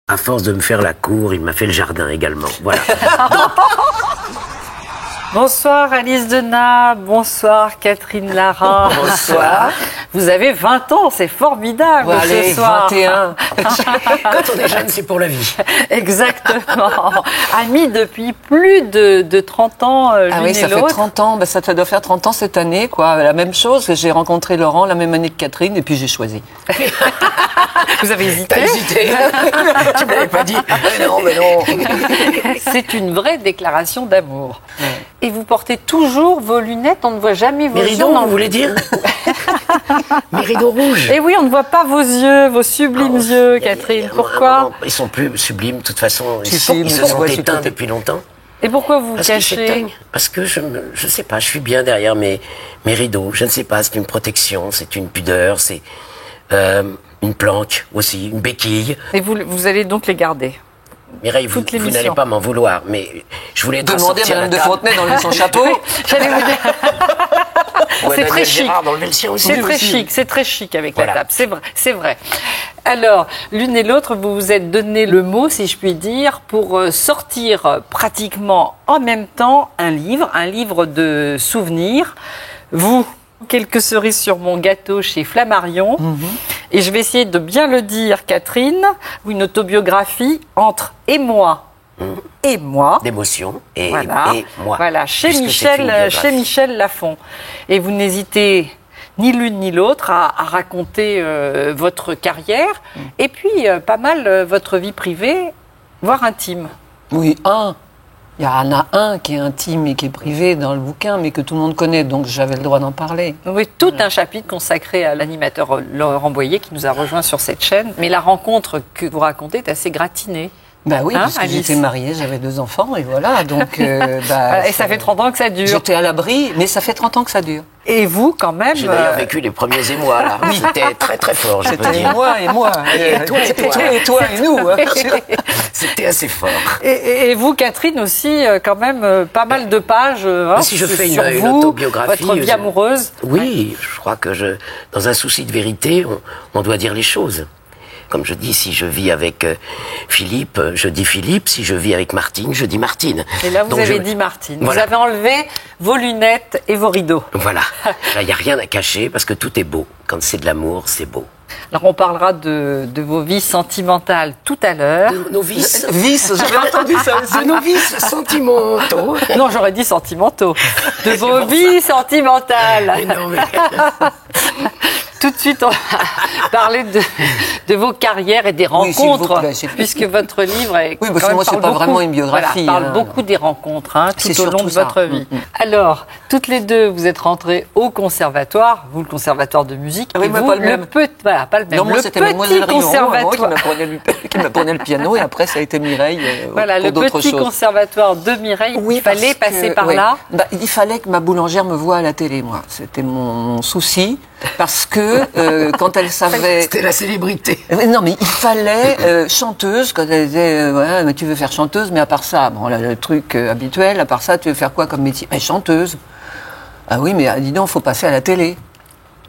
À force de me faire la cour, il m'a fait le jardin également. Voilà. Bonsoir Alice Denat, bonsoir Catherine Lara. Bonsoir. Vous avez 20 ans, c'est formidable Bon, ce allez, soir. 21. Quand on est jeune, c'est pour la vie. Exactement. Amis depuis plus de 30 ans l'une Ah oui, et ça fait l'autre. 30 ans. Ça doit faire 30 ans cette année, quoi. La même chose. J'ai rencontré Laurent la même année que Catherine et puis j'ai choisi. Vous avez hésité. T'as hésité. Tu m'avais pas dit. Mais non. C'est une vraie déclaration d'amour. Et vous portez toujours vos lunettes, on ne voit jamais vos Mes yeux. rideaux, dans vous voulez dire? Mes rideaux rouges. Et oui, on ne voit pas vos yeux, vos sublimes yeux, Catherine. Pourquoi? Ils sont plus sublimes, de toute façon. Ils Si, se on sont voit sur éteints côté. depuis longtemps. Et pourquoi vous Parce qu'ils cachez? s'éteignent. Parce que je sais pas, je suis bien derrière mes rideaux. Je ne sais pas, c'est une protection, c'est une pudeur, c'est une planque aussi, une béquille. Et vous allez donc les garder? Mireille, vous Toute l'émission. n'allez pas m'en vouloir, mais je voulais être Demander à Madame de Fontenay d'enlever son chapeau. J'allais vous dire. C'est très chic. D'enlever le sien aussi. C'est très chic avec Voilà. la table, c'est vrai. Alors, l'une et l'autre, vous vous êtes donné le mot, si je puis dire, pour sortir pratiquement en même temps un livre de souvenirs. Vous, quelques cerises sur mon gâteau chez Flammarion. Et je vais essayer de bien le dire, Catherine, une autobiographie entre et moi. Et moi. D'émotion et moi. Voilà, chez Puisque c'est une biographie. Michel Lafon. Et vous n'hésitez ni l'une ni l'autre à raconter votre carrière et puis pas mal votre vie privée, voire intime. Oui, il y en a un qui est intime et qui est privé dans le bouquin, mais que tout le monde connaît, donc j'avais le droit d'en parler. Oui, tout un chapitre consacré à l'animateur Laurent Boyer qui nous a rejoint sur cette chaîne. Mais la rencontre que vous racontez est assez gratinée. Bah oui, Hein, parce que Alice j'étais mariée, j'avais 2 enfants, et voilà, donc... Et ça fait 30 ans que ça dure. J'étais à l'abri, mais ça fait 30 ans que ça dure. Et vous, quand même... J'ai d'ailleurs vécu les premiers émois, là. C'était très très fort, je peux C'était dire. moi et moi. Et toi et toi. Et toi et nous. hein. C'était assez fort. Et vous, Catherine, aussi, quand même, pas mal de pages Si je fais sur une vous, autobiographie, votre vie amoureuse. Oui, je crois que dans un souci de vérité, on doit dire les choses. Comme je dis, si je vis avec Philippe, je dis Philippe. Si je vis avec Martine, je dis Martine. Et là, vous Donc, avez dit Martine. Voilà. Vous avez enlevé vos lunettes et vos rideaux. Voilà. Là, il n'y a rien à cacher parce que tout est beau. Quand c'est de l'amour, c'est beau. Alors, on parlera de vos vies sentimentales tout à l'heure. Nos vices. Vice, j'avais entendu ça aussi. De nos vices sentimentaux. Non, j'aurais dit sentimentaux. De vos vies sentimentales. Mais non, mais... Tout de suite, on va parler de vos carrières et des Oui, s'il vous rencontres, plaît, c'est- puisque votre livre est Oui, parce quand que même moi, c'est parle pas beaucoup- vraiment une biographie, Voilà, parle hein. beaucoup des rencontres C'est tout au long surtout de ça. votre vie. Alors, toutes les deux, vous êtes rentrées au conservatoire, vous le conservatoire de musique, Ah oui, et mais vous pas le même. Voilà, pas le même. Non, moi, le c'était petit Mademoiselle Rion, conservatoire. qui m'apprenait le piano, et après, ça a été Mireille Voilà, pour le d'autres petit choses. conservatoire de Mireille, il fallait parce passer que- par oui. là. Bah, il fallait que ma boulangère me voie à la télé, moi. C'était mon souci, parce que quand elle savait... C'était la célébrité. Non, mais il fallait chanteuse, quand elle disait, ouais, mais tu veux faire chanteuse, mais à part ça, bon, le truc habituel, à part ça, tu veux faire quoi comme métier? Mais chanteuse. Ah oui, mais dis donc, faut passer à la télé.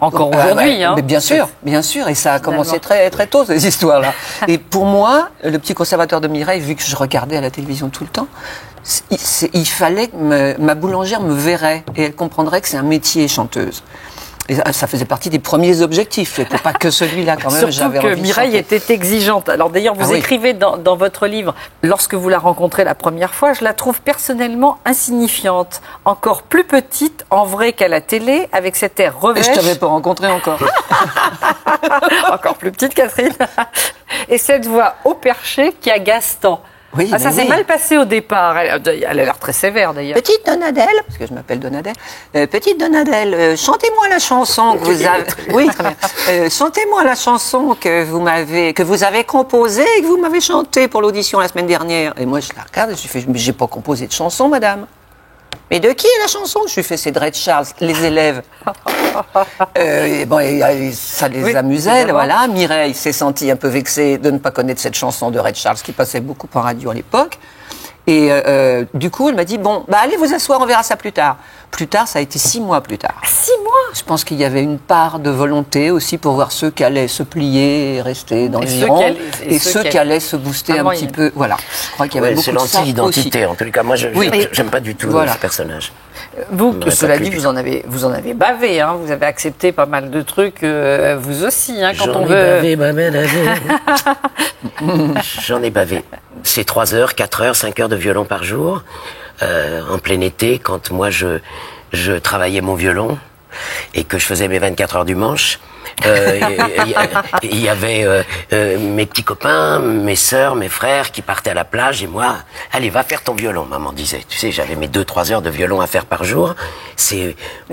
Encore Ah, aujourd'hui, ouais, hein. mais bien sûr, et ça a commencé Finalement. très très tôt ces histoires-là. Et pour moi, le petit conservateur de Mireille, vu que je regardais à la télévision tout le temps, il fallait que ma boulangère me verrait et elle comprendrait que c'est un métier chanteuse. Et ça faisait partie des premiers objectifs. C'était pas que celui-là quand même. Surtout j'avais que envie de Mireille chanter. était exigeante. Alors d'ailleurs, vous Ah oui. écrivez dans votre livre, lorsque vous la rencontrez la première fois, je la trouve personnellement insignifiante, encore plus petite en vrai qu'à la télé, avec cet air Et revêche. je t'avais pas rencontré encore. Encore plus petite, Catherine. Et cette voix au perché qui agace tant. Oui, Ah, ça mais s'est oui. mal passé au départ. Elle a l'air très sévère d'ailleurs. Petite Donadelle, parce que je m'appelle Donadelle. Petite Donadelle, chantez-moi la chanson que vous avez. Oui, très bien. Chantez-moi la chanson que vous avez composée et que vous m'avez chantée pour l'audition la semaine dernière. Et moi, je la regarde et je fais, mais j'ai pas composé de chanson, madame. Mais de qui est la chanson? Je lui fais, c'est de Red Charles, les élèves. Ça les Oui, amusait, évidemment. voilà. Mireille s'est sentie un peu vexée de ne pas connaître cette chanson de Red Charles qui passait beaucoup en radio à l'époque. Et du coup, elle m'a dit, bon, bah allez vous asseoir, on verra ça plus tard. Plus tard, ça a été 6 mois plus tard. 6 mois? Je pense qu'il y avait une part de volonté aussi pour voir ceux qui allaient se plier et rester dans les rangs, et ceux qui allaient se booster un petit peu. Voilà. Je crois qu'il y avait beaucoup c'est de ça l'anti-identité. En tous les cas, moi, Oui. j'aime pas du tout Voilà. ce personnage. Vous, m'aurait cela pas dit, plu. vous en avez bavé, hein. Vous avez accepté pas mal de trucs, vous aussi, hein, quand J'en on ai veut. bavé. J'en ai bavé. C'est 3 heures, 4 heures, 5 heures de violon par jour, en plein été, quand moi je travaillais mon violon et que je faisais mes 24 heures du manche. Il y avait mes petits copains, mes sœurs, mes frères qui partaient à la plage et moi, allez, va faire ton violon, maman disait. Tu sais, j'avais mes 2-3 heures de violon à faire par jour.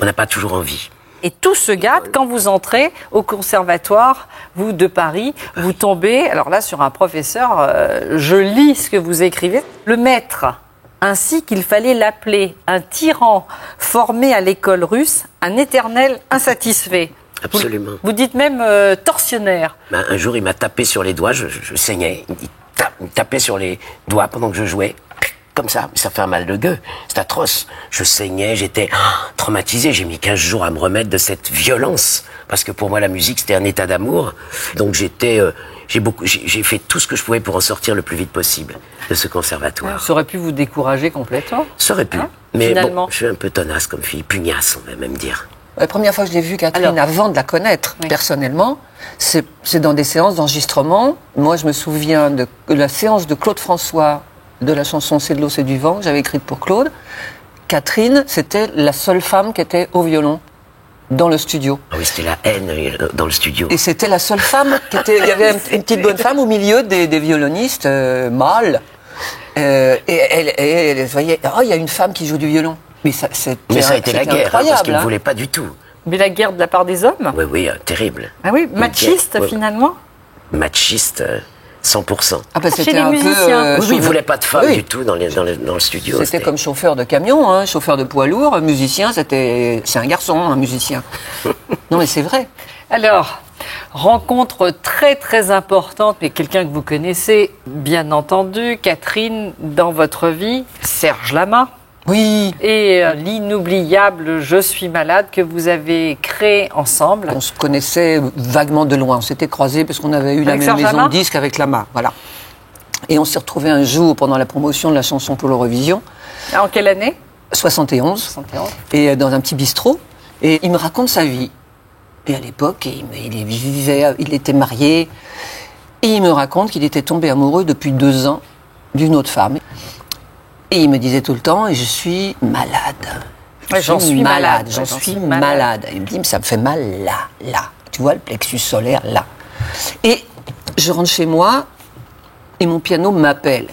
On n'a pas toujours envie. Et tout se gâte quand vous entrez au conservatoire, vous, de Paris, vous tombez, alors là, sur un professeur, je lis ce que vous écrivez, le maître, ainsi qu'il fallait l'appeler, un tyran formé à l'école russe, un éternel insatisfait. Absolument. Vous dites même tortionnaire. Ben, un jour, il m'a tapé sur les doigts, je saignais. Il tapait sur les doigts pendant que je jouais. Comme ça fait un mal de gueux. C'est atroce. Je saignais, j'étais traumatisé. J'ai mis 15 jours à me remettre de cette violence. Parce que pour moi, la musique, c'était un état d'amour. Donc j'ai fait tout ce que je pouvais pour en sortir le plus vite possible de ce conservatoire. Ça aurait pu vous décourager complètement. Ça aurait pu. Hein, Mais finalement. bon, je suis un peu tenace comme fille. Pugnace, on va même dire. La première fois que je l'ai vue, Catherine, Alors, avant de la connaître oui. personnellement, c'est dans des séances d'enregistrement. Moi, je me souviens de la séance de Claude François de la chanson C'est de l'eau, c'est du vent, que j'avais écrite pour Claude. Catherine, c'était la seule femme qui était au violon dans le studio. Ah oui, c'était la haine dans le studio. Et c'était la seule femme qui était... Il y avait une petite bonne femme au milieu des violonistes mâles. Et elle voyait, oh, il y a une femme qui joue du violon. Mais ça a été la guerre, parce qu'il ne voulait pas du tout. Mais la guerre de la part des hommes? Oui, oui, terrible. Ah oui, machiste Ouais. finalement? Machiste, 100%. Ah bah, Chez c'était les un musiciens. peu... Oui, il ne voulait pas de femmes Oui. du tout dans le studio. C'était comme chauffeur de camion, hein, chauffeur de poids lourd, musicien, c'est un garçon, un musicien. Non mais c'est vrai. Alors, rencontre très très importante, mais quelqu'un que vous connaissez, bien entendu, Catherine, dans votre vie, Serge Lama. Oui. Et l'inoubliable Je suis malade que vous avez créé ensemble. On se connaissait vaguement de loin, on s'était croisés parce qu'on avait eu la Avec même Serge maison Lama de disques avec Lama, voilà. Et on s'est retrouvés un jour pendant la promotion de la chanson pour l'Eurovision, En quelle année? 71, 71. et dans un petit bistrot, et il me raconte sa vie. Et à l'époque, il était marié, et il me raconte qu'il était tombé amoureux depuis 2 ans d'une autre femme. Et il me disait tout le temps, et je suis malade. Ouais, j'en suis malade. J'en Ouais, j'en suis suis malade. malade. Il me dit, mais ça me fait mal là. Tu vois, le plexus solaire, là. Et je rentre chez moi, et mon piano m'appelle.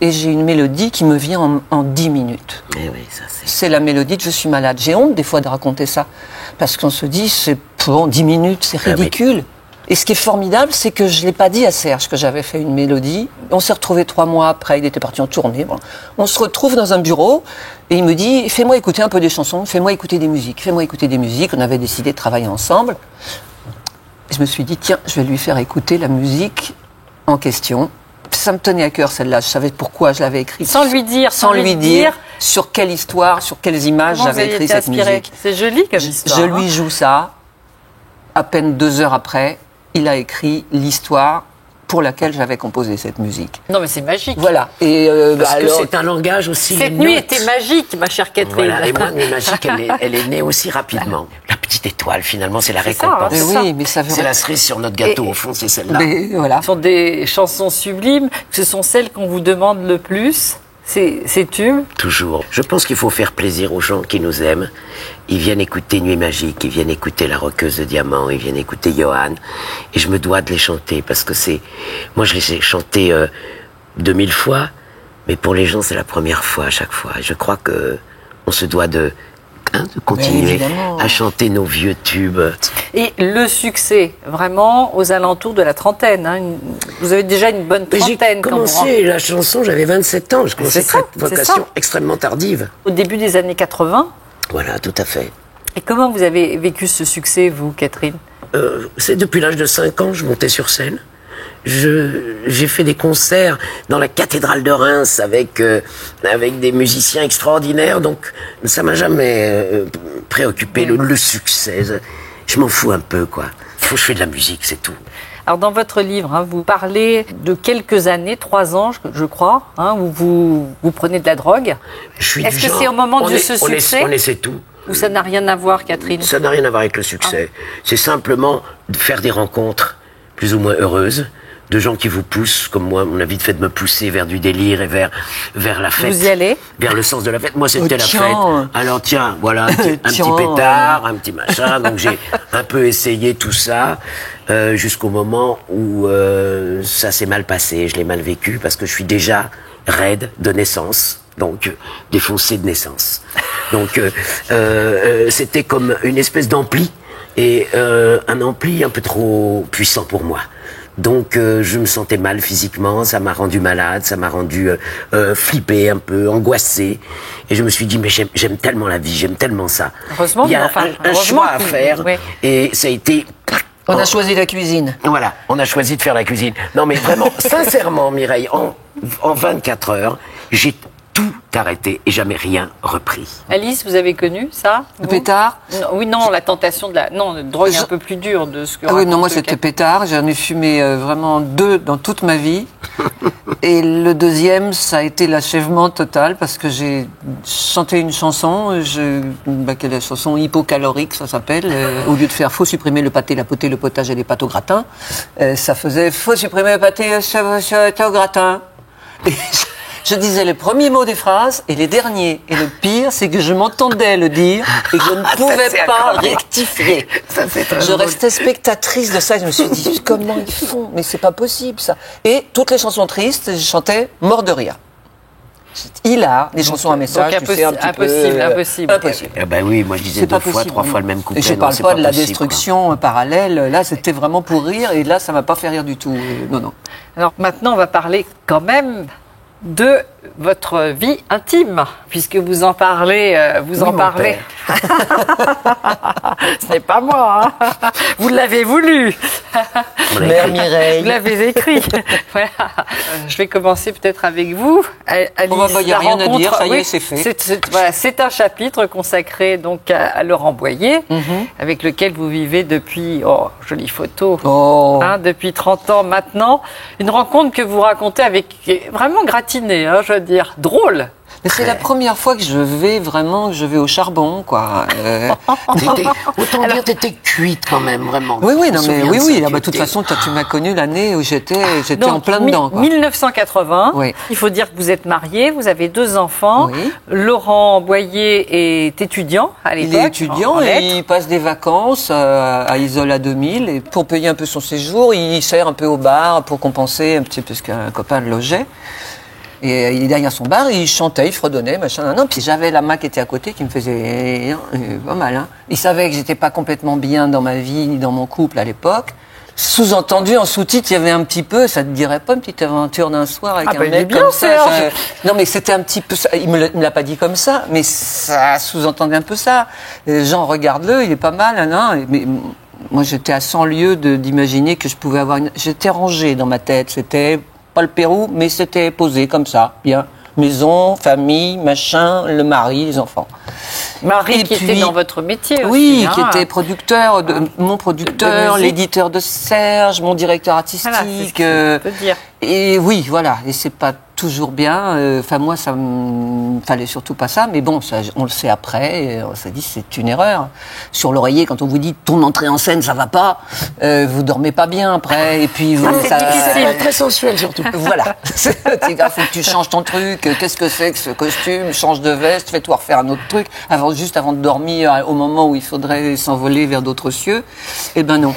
Et j'ai une mélodie qui me vient en 10 minutes. Eh oui, ça c'est... C'est la mélodie de Je suis malade. J'ai honte des fois de raconter ça. Parce qu'on se dit, c'est bon, 10 minutes, c'est Ah oui. ridicule. Et ce qui est formidable, c'est que je ne l'ai pas dit à Serge que j'avais fait une mélodie. On s'est retrouvés 3 mois après, il était parti en tournée. Bon. On se retrouve dans un bureau et il me dit, fais-moi écouter un peu des chansons, fais-moi écouter des musiques, fais-moi écouter des musiques. On avait décidé de travailler ensemble. Et je me suis dit, tiens, je vais lui faire écouter la musique en question. Ça me tenait à cœur celle-là, je savais pourquoi je l'avais écrite. Sans lui dire, Sans lui dire sur quelle histoire, sur quelles images comment vous j'avais avez écrit été cette inspiré. musique. C'est joli comme histoire. Je hein. lui joue ça. À peine 2 heures après, il a écrit l'histoire pour laquelle j'avais composé cette musique. Non mais c'est magique. Voilà. Et Parce que alors, c'est un langage aussi... Cette les nuit notes. était magique, ma chère Catherine. Voilà, et moi, Nuit magique, elle est née aussi rapidement. La petite étoile, finalement, c'est la C'est ça, récompense. hein, mais c'est oui, mais ça veut. Ah, C'est la cerise sur notre gâteau, Et- au fond, c'est celle-là. Mais voilà. Ce sont des chansons sublimes. Ce sont celles qu'on vous demande le plus. Ces tubes. Toujours. Je pense qu'il faut faire plaisir aux gens qui nous aiment. Ils viennent écouter Nuit magique, ils viennent écouter La roqueuse de diamant, ils viennent écouter Johan. Et je me dois de les chanter parce que c'est... Moi, je les ai chantés 2000 fois, mais pour les gens, c'est la première fois à chaque fois. Et je crois que on se doit de continuer évidemment. à chanter nos vieux tubes. Et le succès, vraiment, aux alentours de la trentaine. Hein. Vous avez déjà une bonne Mais j'ai trentaine quand vous commencé la chanson, j'avais 27 ans. Je commençais C'est ça, cette vocation c'est ça. extrêmement tardive. au début des années 80. Voilà, tout à fait. Et comment vous avez vécu ce succès, vous, Catherine? C'est depuis l'âge de 5 ans, je montais sur scène. j'ai fait des concerts dans la cathédrale de Reims avec des musiciens extraordinaires, donc ça m'a jamais préoccupé le succès. Je m'en fous un peu, quoi. Faut que je fais de la musique, c'est tout. Alors dans votre livre, hein, vous parlez de quelques années, 3 ans, je crois, hein, où vous prenez de la drogue. Est-ce que c'est au moment de ce succès on essaie tout. Ou ça n'a rien à voir, Catherine? Ça n'a rien à voir avec le succès. C'est simplement de faire des rencontres plus ou moins heureuses, de gens qui vous poussent, comme moi, on a vite fait de me pousser vers du délire et vers la fête. Vous y allez? Vers le sens de la fête. Moi, c'était la fête. Alors tiens, voilà, un petit pétard, un petit machin. Donc j'ai un peu essayé tout ça, jusqu'au moment où ça s'est mal passé. Je l'ai mal vécu parce que je suis déjà raide de naissance. Donc défoncé de naissance. Donc c'était comme une espèce d'ampli, et un ampli un peu trop puissant pour moi. Donc je me sentais mal physiquement, ça m'a rendu malade, ça m'a rendu flippé un peu, angoissé, et je me suis dit mais j'aime tellement la vie, j'aime tellement ça. Heureusement, il y a un choix à faire, oui. Et ça a été... On a choisi la cuisine. Voilà, on a choisi de faire la cuisine. Non mais vraiment, sincèrement Mireille, en 24 heures, j'ai tout arrêté et jamais rien repris. Alice, vous avez connu ça? Le pétard? Non, oui, non, la tentation de la drogue un peu plus dure de ce que. Ah oui, non, moi c'était pétard. J'en ai fumé vraiment 2 dans toute ma vie. Et le deuxième, ça a été l'achèvement total parce que j'ai chanté une chanson, qui est la chanson hypocalorique, ça s'appelle. Au lieu de faire faut supprimer le pâté, la potée, le potage et les pâtes au gratin, ça faisait faut supprimer le pâté, au gratin. Et je disais les premiers mots des phrases et les derniers. Et le pire, c'est que je m'entendais le dire et que je ne pouvais pas rectifier. Je restais spectatrice de ça et je me suis dit, comment ils font? Mais c'est pas possible, ça. Et toutes les chansons tristes, je chantais mort de rire. Hilar, les chansons à message, donc tu sais, un petit impossible. Impossible. Ah ben oui, moi je disais 2 fois, 3 fois le même couplet. Et je parle pas de la destruction parallèle. Là, c'était vraiment pour rire et là, ça m'a pas fait rire du tout. Non. Alors maintenant, on va parler quand même de votre vie intime, puisque vous en parlez, Ce n'est pas moi, hein. Vous l'avez voulu. Mère Mireille. Vous l'avez écrit. Voilà. Je vais commencer peut-être avec vous. Alice, il n'y a rien à dire, ça y est, c'est fait. C'est un chapitre consacré donc à Laurent Boyer, avec lequel vous vivez depuis, jolie photo, depuis 30 ans maintenant. Une rencontre que vous racontez avec vraiment gratinée, hein, je veux dire, drôle. Mais c'est la première fois que je vais au charbon, quoi. Autant dire, t'étais cuite quand même, vraiment. Oui, non, mais oui. De toute façon, toi, tu m'as connue l'année où j'étais en plein dedans, quoi. 1980. Oui. Il faut dire que vous êtes mariée, vous avez 2 enfants. Oui. Laurent Boyer est étudiant à l'époque. Il est étudiant et il passe des vacances à Isola 2000 et pour payer un peu son séjour, il sert un peu au bar pour compenser un petit peu ce qu'un copain le logeait. Et il est derrière son bar, et il chantait, il fredonnait, machin, non. Puis j'avais la main qui était à côté qui me faisait pas mal, hein. Il savait que j'étais pas complètement bien dans ma vie, ni dans mon couple à l'époque. Sous-entendu, en sous-titre, il y avait un petit peu, ça te dirait pas une petite aventure d'un soir avec un mec comme ça, non, mais c'était un petit peu ça. Il me l'a pas dit comme ça, mais ça sous-entendait un peu ça. Jean, regarde-le, il est pas mal, hein. Mais moi, j'étais à 100 lieues d'imaginer que je pouvais avoir j'étais rangée dans ma tête, c'était pas le Pérou, mais c'était posé comme ça, bien. Maison, famille, machin, le mari, les enfants. Mari qui était dans votre métier aussi. Oui, qui était producteur, mon producteur, l'éditeur de Serge, mon directeur artistique. Voilà, c'est ce que je peux dire. Et oui, voilà, et c'est pas toujours bien. Enfin, moi, ça me fallait surtout pas ça, mais bon, ça, on le sait après, et on s'est dit c'est une erreur. Sur l'oreiller, quand on vous dit ton entrée en scène, ça va pas, vous dormez pas bien après, et puis c'est difficile. Très sensuel surtout. Voilà, il faut que tu changes ton truc. Qu'est-ce que c'est que ce costume? Change de veste, fais-toi refaire un autre truc, juste avant de dormir, au moment où il faudrait s'envoler vers d'autres cieux. Eh ben non.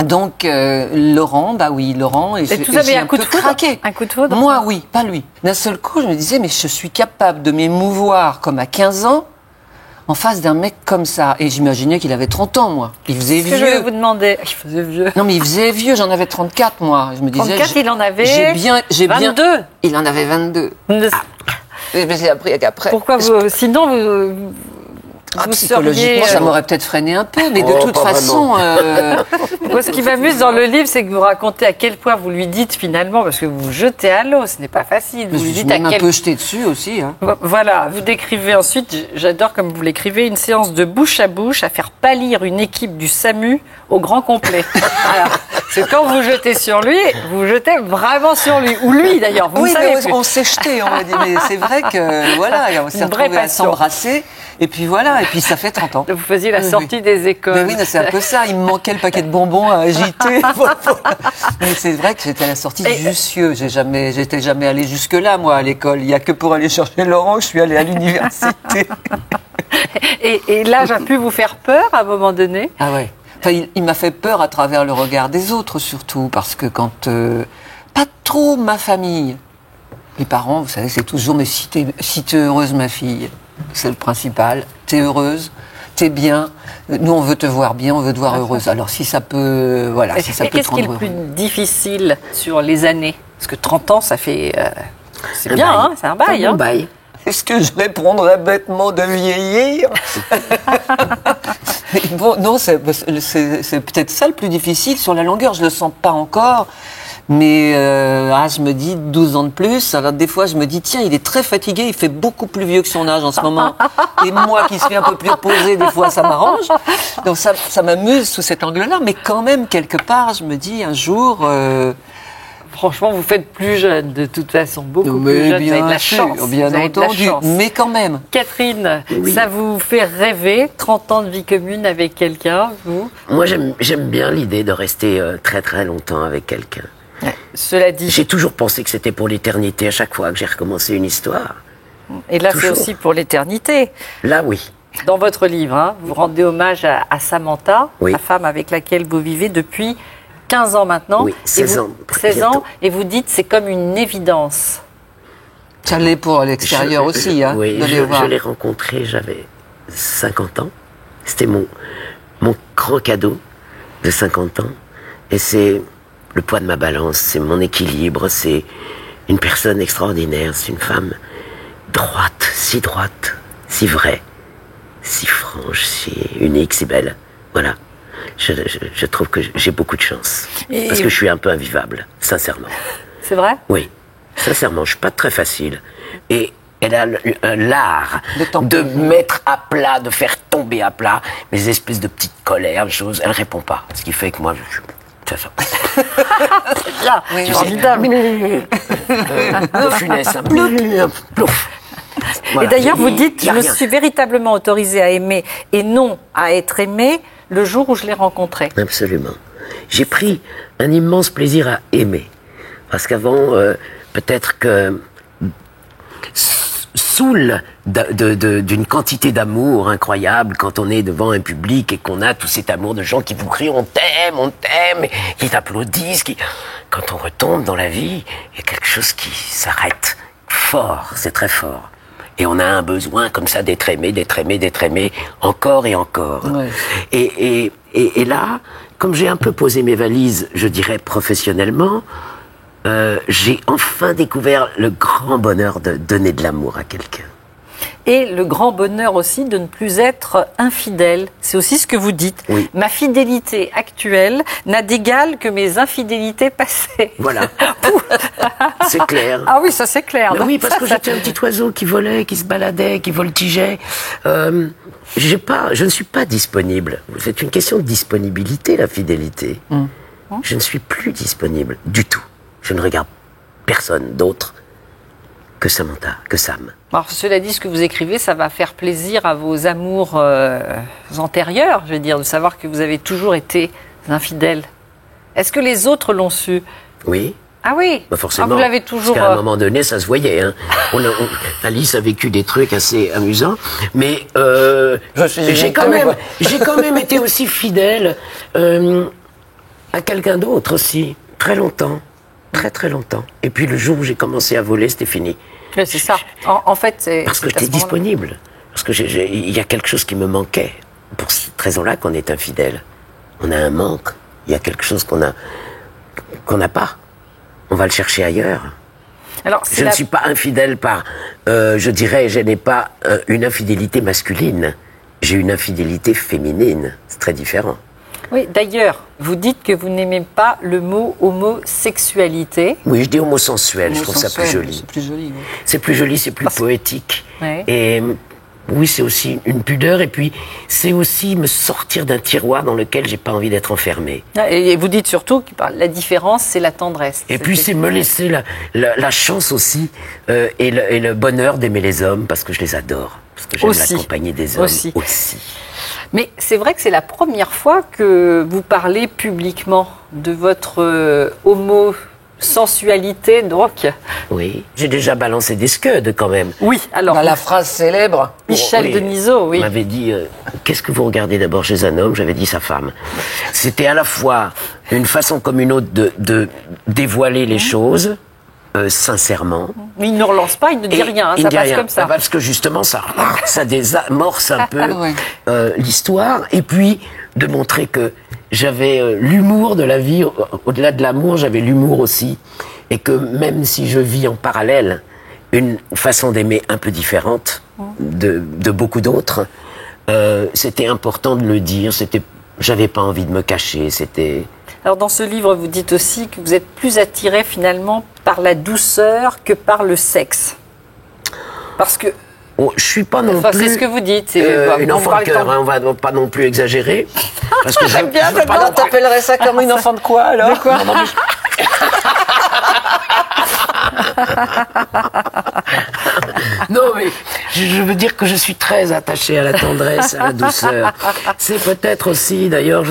Donc Laurent, Laurent, et vous avez un coup de foudre, craqué. Un coup de foudre. Moi, oui, pas lui. D'un seul coup, je me disais, mais je suis capable de m'émouvoir comme à 15 ans en face d'un mec comme ça. Et j'imaginais qu'il avait 30 ans, moi. Il faisait vieux. Je vais vous demander. Il faisait vieux. Non, mais il faisait vieux. J'en avais 34, moi. Je me disais. 34, il en avait. J'ai 22. Il en avait 22. Mais j'ai appris qu'après. Pourquoi vous, sinon vous. Psychologiquement, ça m'aurait peut-être freiné un peu, mais de toute pas façon... Moi, ce qui m'amuse dans le livre, c'est que vous racontez à quel point vous lui dites finalement, parce que vous vous jetez à l'eau, ce n'est pas facile. Vous lui je dites suis un peu jeté dessus aussi. Hein. Voilà, vous décrivez ensuite, j'adore comme vous l'écrivez, une séance de bouche à bouche à faire pâlir une équipe du SAMU au grand complet. Alors, c'est quand vous jetez sur lui, vous jetez vraiment sur lui, ou lui d'ailleurs, vous ne savez plus. On s'est jeté, on m'a dit, mais c'est vrai que voilà, on s'est retrouvés à s'embrasser, et puis voilà, et puis ça fait 30 ans. Vous faisiez la sortie des écoles. Mais oui, c'est un peu ça, il me manquait le paquet de bonbons à agiter. Mais c'est vrai que j'étais à la sortie du Jussieu, j'étais jamais allée jusque-là, moi, à l'école. Il n'y a que pour aller chercher Laurent que je suis allée à l'université. Et l'âge a pu vous faire peur à un moment donné? Ah ouais. Enfin, il m'a fait peur à travers le regard des autres, surtout, parce que quand... pas trop ma famille. Les parents, vous savez, c'est toujours, mais si t'es heureuse, ma fille, c'est le principal. T'es heureuse, t'es bien. Nous, on veut te voir bien, on veut te voir heureuse. Alors, si ça peut... Voilà, si ça peut te Qu'est-ce qui est rendre le plus heureux. difficile sur les années? Parce que 30 ans, ça fait... c'est bien, hein, c'est un bail. Un bon Hein. bail. Est-ce que je répondrais bêtement de vieillir? Mais bon, non, c'est peut-être ça le plus difficile. Sur la longueur, je le sens pas encore. Mais je me dis 12 ans de plus. Alors des fois, je me dis, tiens, il est très fatigué, il fait beaucoup plus vieux que son âge en ce moment. Et moi qui suis un peu plus reposée, des fois, ça m'arrange. Donc ça m'amuse sous cet angle-là. Mais quand même, quelque part, je me dis un jour... Franchement, vous faites plus jeune, de toute façon, beaucoup plus jeune. Vous avez de la chance. Bien vous avez de la entendu, chance. mais quand même. Catherine, Oui. ça vous fait rêver, 30 ans de vie commune avec quelqu'un, vous? Moi, j'aime bien l'idée de rester très très longtemps avec quelqu'un. Cela dit, J'ai toujours pensé que c'était pour l'éternité à chaque fois que j'ai recommencé une histoire. et là c'est toujours. aussi pour l'éternité. Là, oui. Dans votre livre, hein, vous rendez hommage à Samantha, Oui. la femme avec laquelle vous vivez depuis 15 ans maintenant. Oui, 16 ans, 16 ans, bientôt. et vous dites c'est comme une évidence. Ça l'est pour l'extérieur aussi, hein, Oui, de les voir. je l'ai rencontré, j'avais 50 ans. C'était mon grand cadeau de 50 ans. Et c'est le poids de ma balance, c'est mon équilibre, c'est une personne extraordinaire, c'est une femme droite, si vraie, si franche, si unique, si belle. Voilà. Je trouve que j'ai beaucoup de chance. Et- Parce que je suis un peu invivable, sincèrement. C'est vrai? Oui, sincèrement, je suis pas très facile. Et elle a l'art De t'en- de mettre à plat, de faire tomber à plat mes espèces de petites colères, de choses. Elle répond pas. Ce qui fait que moi, je suis... C'est ça. Là, Oui, c'est oui. formidable. Funès, un plouf. Et Voilà. d'ailleurs, vous Il dites, y je a me rien. suis véritablement autorisée à aimer et non à être aimée le jour où je l'ai rencontré. Absolument. J'ai pris un immense plaisir à aimer. Parce qu'avant, peut-être que saoul d'une quantité d'amour incroyable quand on est devant un public et qu'on a tout cet amour de gens qui vous crient on t'aime, qui t'applaudissent, quand on retombe dans la vie, il y a quelque chose qui s'arrête fort, c'est très fort. Et on a un besoin comme ça d'être aimé, encore et encore. Ouais. Et là, comme j'ai un peu posé mes valises, je dirais professionnellement, j'ai enfin découvert le grand bonheur de donner de l'amour à quelqu'un. Et le grand bonheur aussi de ne plus être infidèle. C'est aussi ce que vous dites. Oui. Ma fidélité actuelle n'a d'égal que mes infidélités passées. Voilà. C'est clair. Ah oui, ça c'est clair. Mais Donc oui, parce ça, que ça- j'étais un petit oiseau qui volait, qui se baladait, qui voltigeait. Je ne suis pas disponible. C'est une question de disponibilité, la fidélité. Je ne suis plus disponible du tout. Je ne regarde personne d'autre que Samantha, que Sam. Alors, cela dit, ce que vous écrivez, ça va faire plaisir à vos amours antérieurs, je veux dire, de savoir que vous avez toujours été infidèle. Est-ce que les autres l'ont su? Oui. Ah oui. Bah forcément. Ah, vous l'avez toujours. Parce qu'à un moment donné, ça se voyait. Hein. Alice a vécu des trucs assez amusants, mais j'ai quand même été aussi fidèle à quelqu'un d'autre aussi, très longtemps, très longtemps. Et puis le jour où j'ai commencé à voler, c'était fini. Oui, c'est ça. En fait, c'est. Parce que c'est à j'étais ce moment-là. disponible. Parce que il y a quelque chose qui me manquait. Pour cette raison-là qu'on est infidèle. On a un manque. Il y a quelque chose qu'on n'a pas. On va le chercher ailleurs. Alors, Je ne suis pas infidèle par, je dirais, je n'ai pas une infidélité masculine. j'ai une infidélité féminine. C'est très différent. Oui, d'ailleurs, vous dites que vous n'aimez pas le mot homosexualité. Oui, je dis homosensuel, je trouve ça plus joli. C'est plus joli, oui. C'est plus joli, c'est plus poétique. Ouais. Et oui, c'est aussi une pudeur. Et puis, c'est aussi me sortir d'un tiroir dans lequel j'ai pas envie d'être enfermé. Et vous dites surtout que la différence, c'est la tendresse. Et puis, c'est me laisser la chance aussi et le bonheur d'aimer les hommes parce que je les adore. Parce que j'aime la compagnie des hommes aussi. Mais c'est vrai que c'est la première fois que vous parlez publiquement de votre homosensualité, donc. Oui, j'ai déjà balancé des scuds quand même. Oui, alors. La phrase célèbre. Michel Denisot, oui. m'avait dit qu'est-ce que vous regardez d'abord chez un homme? J'avais dit sa femme. C'était à la fois une façon comme une autre de dévoiler les choses. Sincèrement. Mais il ne relance pas, il ne dit rien, ça passe comme ça. Parce que justement, ça désamorce un peu l'histoire. Et puis, de montrer que j'avais l'humour de la vie, au-delà de l'amour, j'avais l'humour aussi. Et que même si je vis en parallèle une façon d'aimer un peu différente de beaucoup d'autres, c'était important de le dire. J'avais pas envie de me cacher, c'était... Alors dans ce livre, vous dites aussi que vous êtes plus attiré finalement par la douceur que par le sexe. Parce que... je suis pas non plus... C'est ce que vous dites. Une enfant de cœur, on va pas non plus exagérer. Parce que j'aime bien, t'appellerais ça comme une enfant de quoi alors? De quoi? Non, mais je veux dire que je suis très attaché à la tendresse, à la douceur. C'est peut-être aussi, d'ailleurs,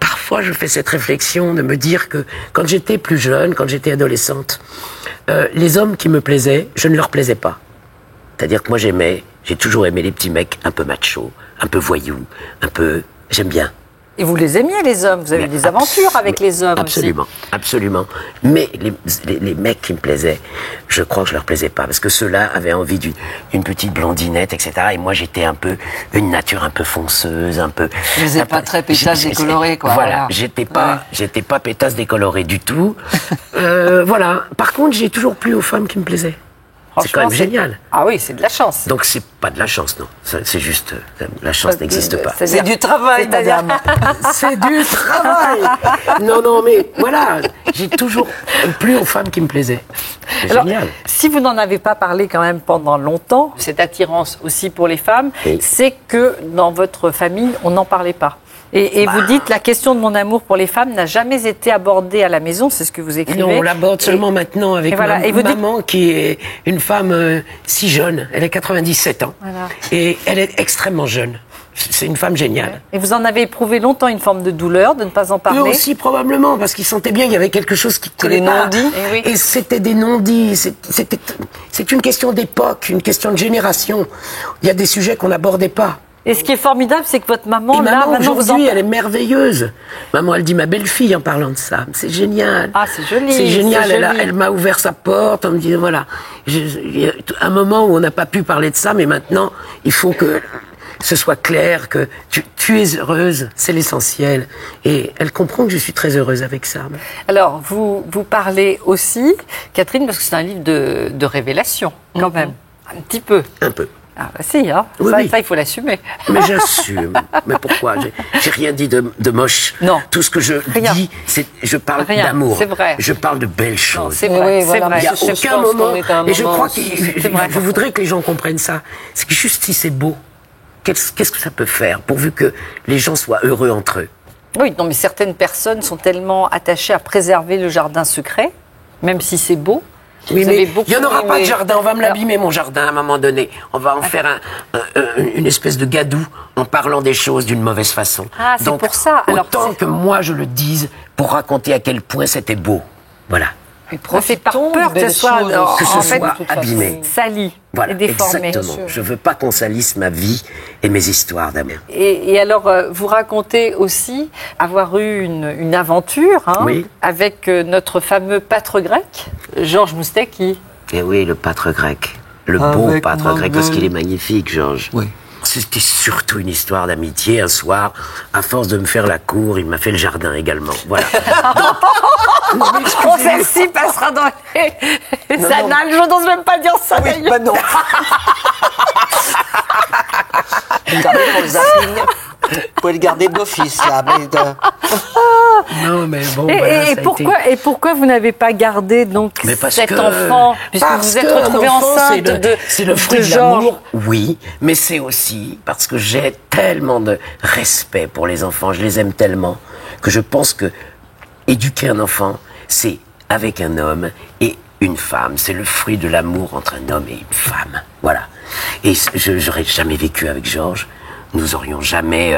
parfois je fais cette réflexion de me dire que quand j'étais plus jeune, quand j'étais adolescente, les hommes qui me plaisaient, je ne leur plaisais pas. C'est-à-dire que moi j'ai toujours aimé les petits mecs un peu machos, un peu voyous, j'aime bien. Et vous les aimiez, les hommes? Vous avez eu des aventures avec les hommes absolument, aussi. Absolument. Mais les mecs qui me plaisaient, je crois que je leur plaisais pas. Parce que ceux-là avaient envie d'une petite blondinette, etc. Et moi, j'étais une nature un peu fonceuse, un peu... Vous n'étiez pas très pétasse décolorée, quoi. Voilà, j'étais pas pétasse décolorée du tout. Voilà. Par contre, j'ai toujours plu aux femmes qui me plaisaient. C'est quand même génial. Ah oui, c'est de la chance. Donc c'est pas de la chance, non. C'est juste, la chance n'existe pas. C'est du travail, madame. C'est du travail. Non, mais voilà, j'ai toujours plu aux femmes qui me plaisaient. C'est génial. Si vous n'en avez pas parlé quand même pendant longtemps, cette attirance aussi pour les femmes, c'est que dans votre famille, on n'en parlait pas. Et vous dites, la question de mon amour pour les femmes n'a jamais été abordée à la maison, c'est ce que vous écrivez. Non, on l'aborde seulement maintenant avec maman qui est une femme si jeune. Elle a 97 ans. Voilà. Et elle est extrêmement jeune. C'est une femme géniale. Et vous en avez éprouvé longtemps une forme de douleur de ne pas en parler? Eux aussi, probablement, parce qu'ils sentaient bien qu'il y avait quelque chose qui collait pas. Non-dits. Et c'était des non-dits. C'est une question d'époque, une question de génération. Il y a des sujets qu'on n'abordait pas. Et ce qui est formidable, c'est que votre maman, aujourd'hui, elle est merveilleuse. Maman, elle dit ma belle-fille en parlant de ça. C'est génial. Ah, c'est joli. C'est génial. Elle m'a ouvert sa porte en me disant, voilà, il y a un moment où on n'a pas pu parler de ça, mais maintenant, il faut que ce soit clair, que tu es heureuse, c'est l'essentiel. Et elle comprend que je suis très heureuse avec ça. Alors, vous parlez aussi, Catherine, parce que c'est un livre de révélation, quand même. Un petit peu. Un peu. Ah bah si, hein. Oui. Ça, il faut l'assumer. Mais j'assume. Mais pourquoi? J'ai rien dit de moche. Non. Tout ce que je dis, je parle d'amour. C'est vrai. Je parle de belles choses. Non, c'est vrai. Oui, voilà. Il n'y a aucun moment. Et je crois que je voudrais que les gens comprennent ça. C'est que juste si c'est beau, qu'est-ce que ça peut faire pourvu que les gens soient heureux entre eux? Oui, non, mais certaines personnes sont tellement attachées à préserver le jardin secret, même si c'est beau. Oui, mais il n'y en aura pas de jardin. On va me l'abîmer, mon jardin, à un moment donné. On va en faire une espèce de gadou en parlant des choses d'une mauvaise façon. Ah, c'est pour ça. Autant que moi, je le dise pour raconter à quel point c'était beau. Voilà. Ça fait pas peur que ce soit abîmé. Sali voilà, et déformé. Exactement. Je veux pas qu'on salisse ma vie et mes histoires d'amour. Et alors, vous racontez aussi avoir eu une aventure avec notre fameux pâtre grec, Georges Moustaki. Eh oui, le pâtre grec. Le beau pâtre grec, parce qu'il est magnifique, Georges. Oui. C'était surtout une histoire d'amitié. Un soir, à force de me faire la cour, il m'a fait le jardin également. Voilà. Donc, celle-ci passera dans les annales. Je n'ose même pas dire ça. Oui, bah non. Vous le gardez pour le zapping. Vous pouvez le garder d'office, là. Non, mais bon, Et, voilà, et ça a pourquoi, été- et pourquoi vous n'avez pas gardé donc Mais parce cet que- enfant, puisque parce vous êtes qu'un retrouvée enfant, enceinte c'est le fruit de de Georges. l'amour, oui, mais c'est aussi parce que j'ai tellement de respect pour les enfants, je les aime tellement, que je pense que éduquer un enfant, c'est avec un homme et une femme. C'est le fruit de l'amour entre un homme et une femme. Voilà. Et je n'aurais jamais vécu avec Georges. Nous aurions jamais...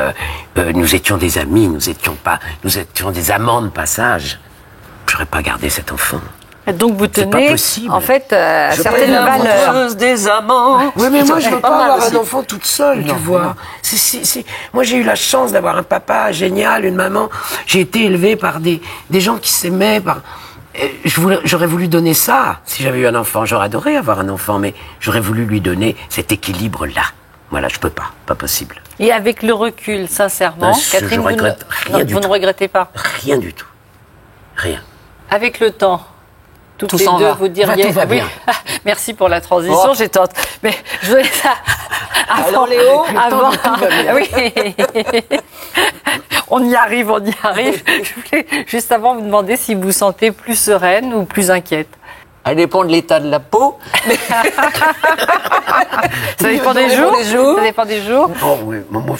nous étions des amis, nous étions des amants de passage. J'aurais pas gardé cet enfant. Donc vous C'est pas tenez, possible. en fait, Je certaines peux pas valeurs. Des amants. Oui, mais moi, je veux Pas pas mal avoir aussi. un enfant toute seule, tu vois. Moi, j'ai eu la chance d'avoir un papa génial, une maman. J'ai été élevé par des gens qui s'aimaient. J'aurais voulu donner ça. Si j'avais eu un enfant, j'aurais adoré avoir un enfant, mais j'aurais voulu lui donner cet équilibre-là. Voilà, je peux pas possible. Et avec le recul, sincèrement, Je Catherine, vous, regrette rien non, du vous ne tout. regrettez pas. Rien du tout. Rien. Avec le temps, toutes Tout les s'en deux, va. vous diriez... Tout va bien. Merci pour la transition, Oh. j'ai tente. Mais je voulais ça... Alors, Léo, avant... Oui. On y arrive. Je voulais juste avant vous demander si vous vous sentez plus sereine ou plus inquiète. elle dépend de l'état de la peau. Ça dépend des Ça jours. dépend des jours. Ça dépend des jours. Oh, oui,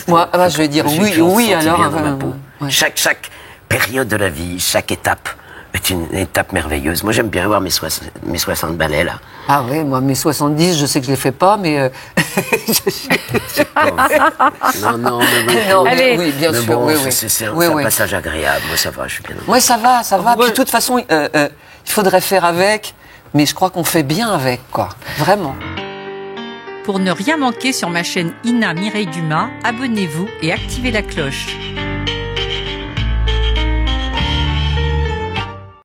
Moi, je vais dire j'ai oui, toujours oui, senti alors, bien dans ma enfin, peau. ouais. Chaque période de la vie, chaque étape est une étape merveilleuse. Moi, j'aime bien avoir mes 60 balais, là. Ah oui, moi, mes 70, je sais que je les fais pas, mais... Non, Non, mais Allez. oui, bien mais sûr, bon, oui, oui. c'est Oui, un oui. passage agréable. Moi, ça va, je suis bien. Ouais, ça va. Ouais. Puis de toute façon, il faudrait faire avec, mais je crois qu'on fait bien avec, quoi. Vraiment. Pour ne rien manquer sur ma chaîne Ina Mireille Dumas, abonnez-vous et activez la cloche.